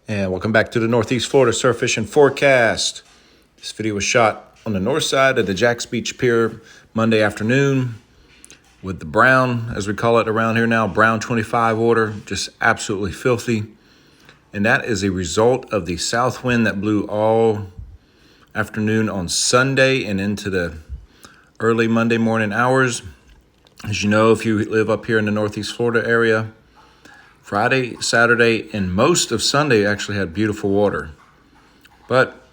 And welcome back to the Northeast Florida Surf Fishing Forecast. This video was shot on the north side of the Jax Beach Pier Monday afternoon with the brown, as we call it around here now, brown 25 water, just absolutely filthy. And that is a result of the south wind that blew all afternoon on Sunday and into the early Monday morning hours. As you know, if you live up here in the Northeast Florida area, Friday, Saturday, and most of Sunday actually had beautiful water. But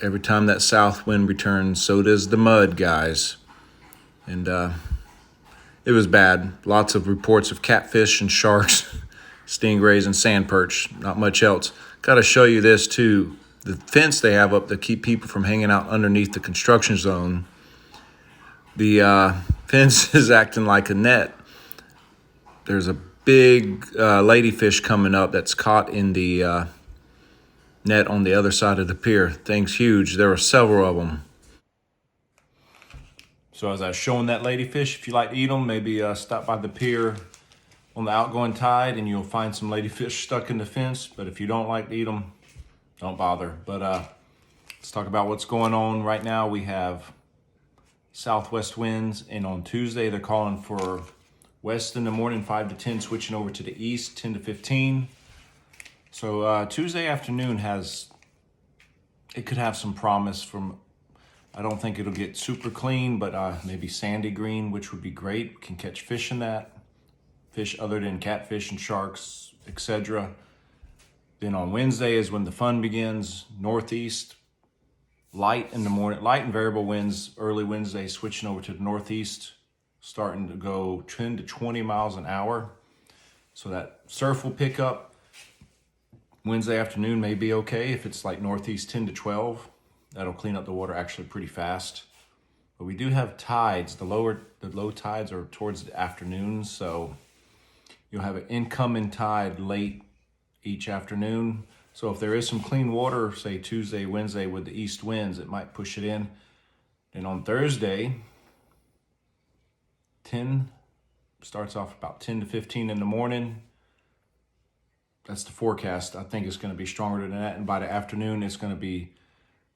every time that south wind returns, so does the mud, guys. And it was bad. Lots of reports of catfish and sharks, stingrays and sand perch, not much else. Got to show you this too. The fence they have up to keep people from hanging out underneath the construction zone. The fence is acting like a net. There's a big ladyfish coming up that's caught in the net on the other side of the pier. Thing's huge. There are several of them. So as I was showing that ladyfish, if you like to eat them, maybe stop by the pier on the outgoing tide and you'll find some ladyfish stuck in the fence. But if you don't like to eat them, don't bother. But let's talk about what's going on right now. We have southwest winds, and on Tuesday they're calling for west in the morning, 5 to 10, switching over to the east, 10 to 15. So Tuesday afternoon it could have some promise from, I don't think it'll get super clean, but maybe sandy green, which would be great. Can catch fish in that. Fish other than catfish and sharks, etc. Then on Wednesday is when the fun begins. Northeast, light in the morning, light and variable winds early Wednesday, switching over to the northeast, starting to go 10 to 20 miles an hour. So that surf will pick up. Wednesday afternoon may be okay if it's like northeast 10 to 12. That'll clean up the water actually pretty fast. But we do have tides. The low tides are towards the afternoon, so you'll have an incoming tide late each afternoon. So if there is some clean water, say Tuesday, Wednesday with the east winds, it might push it in. Then on Thursday, 10 starts off about 10 to 15 in the morning. That's the forecast. I think it's going to be stronger than that. And by the afternoon, it's going to be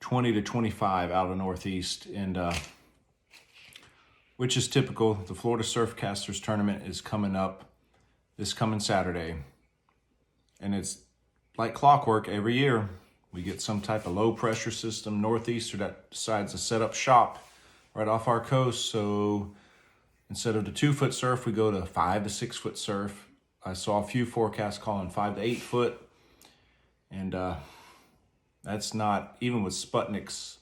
20 to 25 out of the northeast, and which is typical. The Florida Surfcasters tournament is coming up this coming Saturday. And it's like clockwork every year. We get some type of low pressure system northeaster that decides to set up shop right off our coast. So instead of the 2-foot surf, we go to 5 to 6 foot surf. I saw a few forecasts calling 5 to 8 foot. And that's not, even with Sputnik's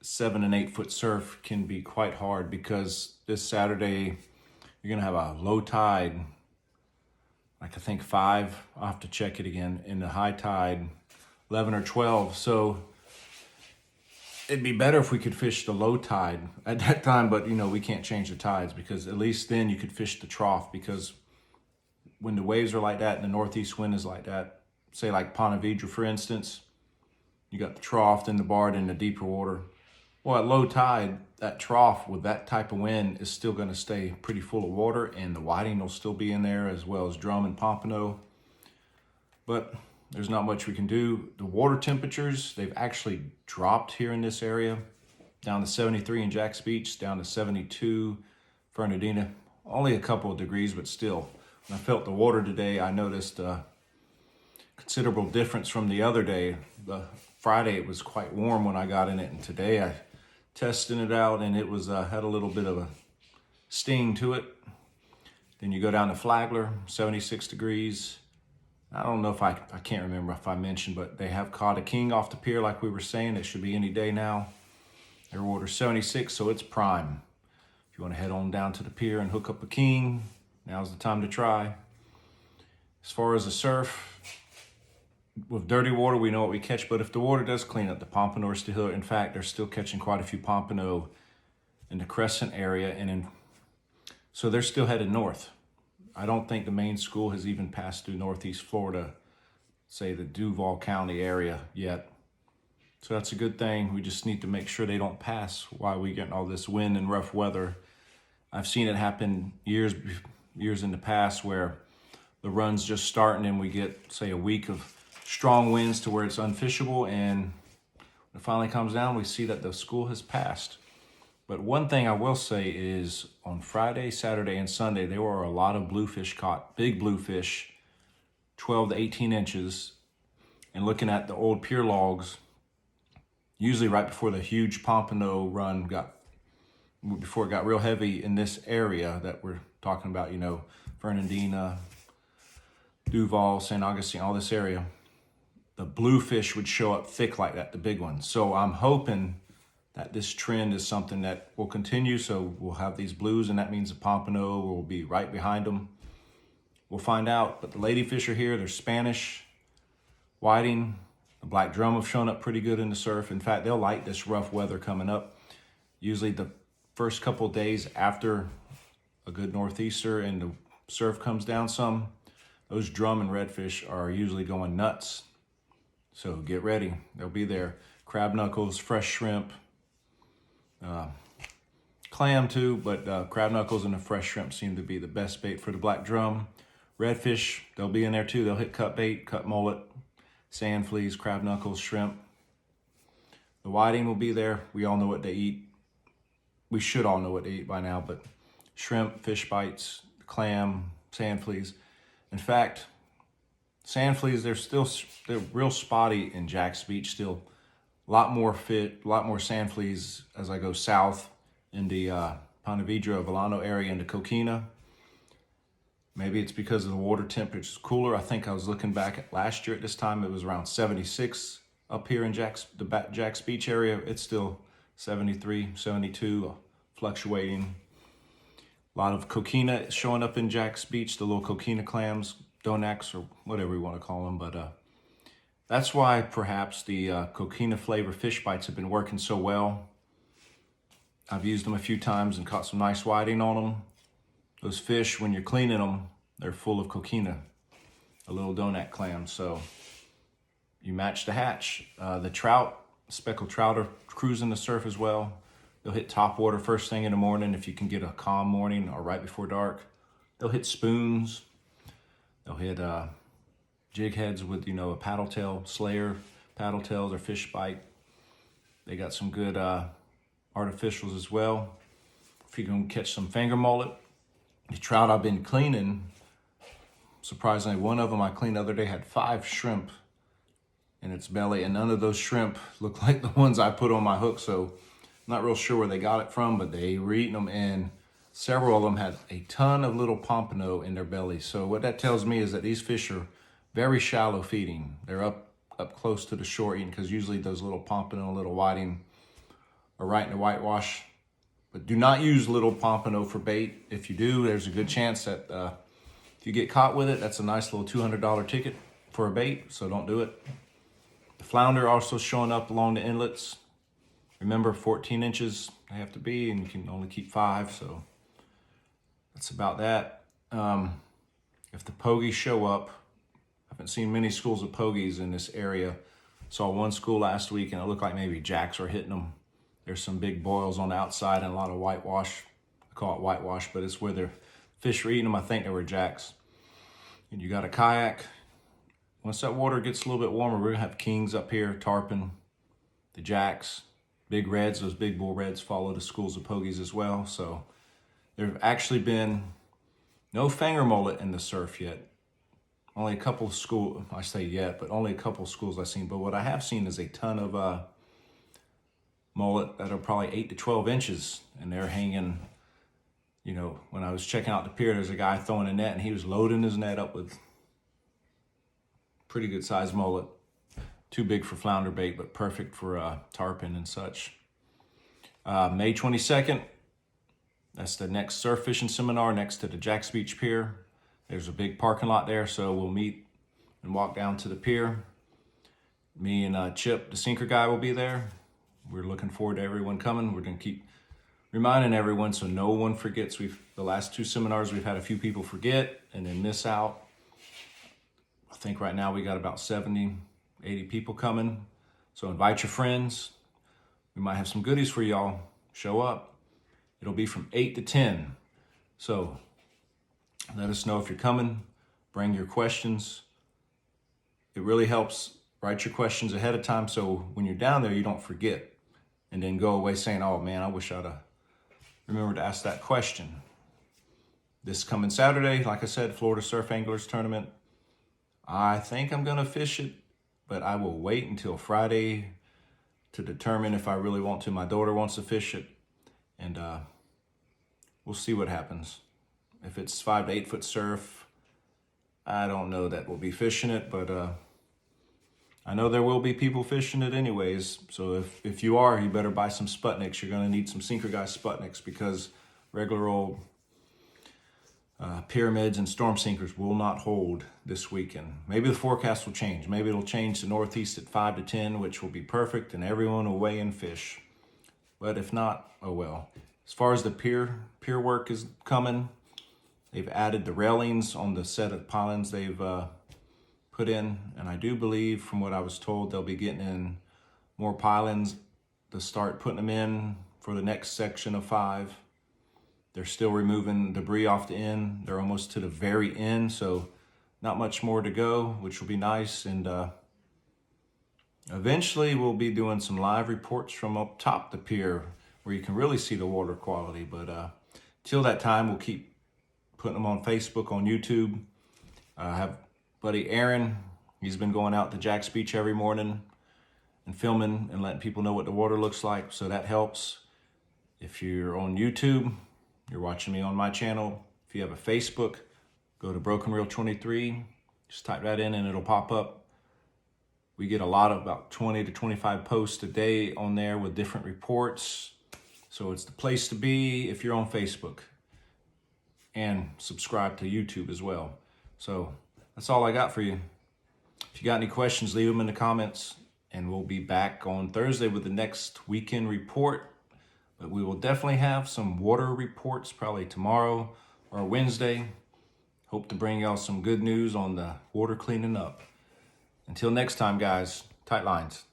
7 and 8 foot surf can be quite hard, because this Saturday you're gonna have a low tide, like I think 5, I'll have to check it again, in the high tide 11 or 12. So it'd be better if we could fish the low tide at that time, but you know, we can't change the tides, because at least then you could fish the trough. Because when the waves are like that and the northeast wind is like that, say like Ponte Vedra for instance, you got the trough, then the bar, then the deeper water. Well, at low tide, that trough with that type of wind is still going to stay pretty full of water, and the whiting will still be in there, as well as drum and pompano. But there's not much we can do. The water temperatures, they've actually dropped here in this area, down to 73 in Jax Beach, down to 72 Fernandina. Only a couple of degrees, but still. When I felt the water today, I noticed a considerable difference from the other day. The Friday, it was quite warm when I got in it, and today I tested it out, and it was had a little bit of a sting to it. Then you go down to Flagler, 76 degrees. I don't know if I can't remember if I mentioned, but they have caught a king off the pier like we were saying. It should be any day now. Their water's 76, so it's prime. If you want to head on down to the pier and hook up a king, now's the time to try. As far as the surf, with dirty water, we know what we catch, but if the water does clean up, the pompano are still here. In fact, they're still catching quite a few pompano in the Crescent area, so they're still headed north. I don't think the main school has even passed through northeast Florida, say the Duval County area yet. So that's a good thing. We just need to make sure they don't pass while we get all this wind and rough weather. I've seen it happen years in the past where the run's just starting and we get, say, a week of strong winds to where it's unfishable, and when it finally comes down, we see that the school has passed. But one thing I will say is on Friday, Saturday, and Sunday, there were a lot of bluefish caught, big bluefish, 12 to 18 inches. And looking at the old pier logs, usually right before the huge pompano run before it got real heavy in this area that we're talking about, Fernandina, Duval, St. Augustine, all this area, the bluefish would show up thick like that, the big ones. So I'm hoping that this trend is something that will continue. So we'll have these blues, and that means the pompano will be right behind them. We'll find out. But the ladyfish are here. They're Spanish, whiting. The black drum have shown up pretty good in the surf. In fact, they'll like this rough weather coming up. Usually the first couple of days after a good northeaster and the surf comes down some, those drum and redfish are usually going nuts. So get ready. They'll be there. Crab knuckles, fresh shrimp, clam too, but crab knuckles and the fresh shrimp seem to be the best bait for the black drum. Redfish, they'll be in there too. They'll hit cut bait, cut mullet, sand fleas, crab knuckles, shrimp. The whiting will be there. We all know what they eat. We should all know what they eat by now, but shrimp, fish bites, clam, sand fleas. In fact, sand fleas, they're real spotty in Jack's Beach still. A lot more sand fleas as I go south in the Ponte Vedra, Volano area into Coquina. Maybe it's because of the water temperature is cooler. I think I was looking back at last year at this time, it was around 76 up here in Jack's Beach area. It's still 73, 72, fluctuating. A lot of coquina showing up in Jack's Beach, the little coquina clams, donax, or whatever you want to call them. But that's why perhaps the coquina flavor fish bites have been working so well. I've used them a few times and caught some nice whiting on them. Those fish, when you're cleaning them, they're full of coquina, a little donut clam. So you match the hatch. The trout, speckled trout are cruising the surf as well. They'll hit top water first thing in the morning if you can get a calm morning or right before dark. They'll hit spoons. They'll hit jig heads with, a paddle tail, slayer paddle tails or fish bite. They got some good artificials as well. If you can catch some finger mullet. The trout I've been cleaning, surprisingly, one of them I cleaned the other day had 5 shrimp in its belly, and none of those shrimp look like the ones I put on my hook, so I'm not real sure where they got it from, but they were eating them, and several of them had a ton of little pompano in their belly. So what that tells me is that these fish are very shallow feeding. They're up close to the shore eating, because usually those little pompano, little whiting are right in the whitewash. But do not use little pompano for bait. If you do, there's a good chance that if you get caught with it, that's a nice little $200 ticket for a bait, so don't do it. The flounder also showing up along the inlets. Remember, 14 inches they have to be, and you can only keep 5, so that's about that. If the pogies show up, I haven't seen many schools of pogies in this area. Saw one school last week, and it looked like maybe jacks are hitting them. There's some big boils on the outside and a lot of whitewash. I call it whitewash, but it's where the fish are eating them. I think they were jacks. And you got a kayak. Once that water gets a little bit warmer, we're gonna have kings up here, tarpon, the jacks, big reds. Those big bull reds follow the schools of pogies as well. So there have actually been no finger mullet in the surf yet. Only a couple of schools, I say yet, but only a couple of schools I've seen. But what I have seen is a ton of mullet that are probably 8 to 12 inches, and they're hanging. When I was checking out the pier, there's a guy throwing a net, and he was loading his net up with pretty good sized mullet. Too big for flounder bait, but perfect for tarpon and such. May 22nd, that's the next surf fishing seminar next to the Jack's Beach Pier. There's a big parking lot there, so we'll meet and walk down to the pier. Me and Chip, the sinker guy, will be there. We're looking forward to everyone coming. We're going to keep reminding everyone so no one forgets. The last 2 seminars, we've had a few people forget and then miss out. I think right now we got about 70, 80 people coming. So invite your friends. We might have some goodies for y'all. Show up. It'll be from 8 to 10. So let us know if you're coming. Bring your questions. it really helps. Write your questions ahead of time so when you're down there, you don't forget and then go away saying, oh man, I wish I'd remembered to ask that question. This coming Saturday, like I said, Florida Surf Anglers Tournament. I think I'm gonna fish it, but I will wait until Friday to determine if I really want to. My daughter wants to fish it, and we'll see what happens. If it's 5 to 8 foot surf, I don't know that we'll be fishing it, but I know there will be people fishing it anyways. So if you are, you better buy some Sputniks. You're gonna need some Sinker Guy Sputniks because regular old pyramids and storm sinkers will not hold this weekend. Maybe the forecast will change. Maybe it'll change to northeast at 5 to 10, which will be perfect, and everyone will weigh in fish. But if not, oh well. As far as the pier work is coming, they've added the railings on the set of pilings they've put in, and I do believe, from what I was told, they'll be getting in more pilings to start putting them in for the next section of 5. They're still removing debris off the end. They're almost to the very end, so not much more to go, which will be nice. And eventually we'll be doing some live reports from up top the pier where you can really see the water quality. But till that time, we'll keep putting them on Facebook, on YouTube. I have buddy Aaron. He's been going out to Jack's Beach every morning and filming and letting people know what the water looks like, so that helps. If you're on YouTube, you're watching me on my channel. If you have a Facebook, go to Broken Reel 23. Just type that in and it'll pop up. We get a lot of about 20 to 25 posts a day on there with different reports. So it's the place to be if you're on Facebook. And subscribe to YouTube as well. So that's all I got for you. If you got any questions, leave them in the comments. And we'll be back on Thursday with the next weekend report. But we will definitely have some water reports probably tomorrow or Wednesday. Hope to bring y'all some good news on the water cleaning up. Until next time, guys, tight lines.